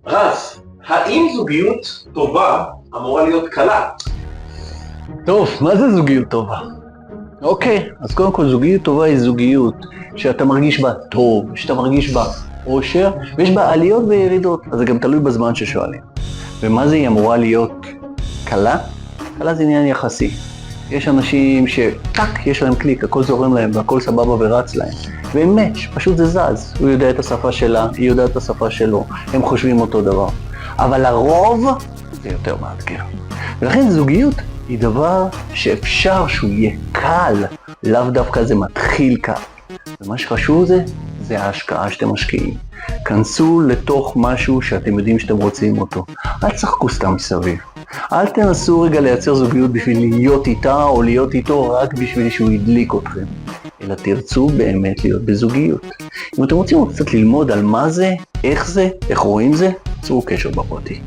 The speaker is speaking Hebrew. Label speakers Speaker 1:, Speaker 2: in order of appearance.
Speaker 1: רז, האם זוגיות טובה אמורה להיות קלה?
Speaker 2: טוב, מה זה זוגיות טובה? אוקיי, אז קודם כל זוגיות טובה היא זוגיות שאתה מרגיש בה טוב, שאתה מרגיש בה אושר, ויש בה עליות וירידות, אז זה גם תלוי בזמן ששואלים. ומה זה היא אמורה להיות קלה? קלה זה עניין יחסי. יש אנשים שטק, יש להם קליק, הכל זורם להם והכל סבבה ורץ להם. והם מאץ', פשוט זה זז. הוא יודע את השפה שלה, היא יודעת את השפה שלו, הם חושבים אותו דבר. אבל הרוב זה יותר מאתגר. ולכן זוגיות היא דבר שאפשר שהוא יהיה קל, לאו דווקא זה מתחיל קל. ומה שחשוב זה ההשקעה שאתם משקיעים. כנסו לתוך משהו שאתם יודעים שאתם רוצים אותו. אל תשחקו סתם מסביב. אל תנסו רגע לייצר זוגיות בשביל להיות איתה או להיות איתו רק בשביל שהוא ידליק אתכם. אלא תרצו באמת להיות בזוגיות. אם אתם רוצים קצת ללמוד על מה זה, איך רואים זה, צרו קשר בפרטי.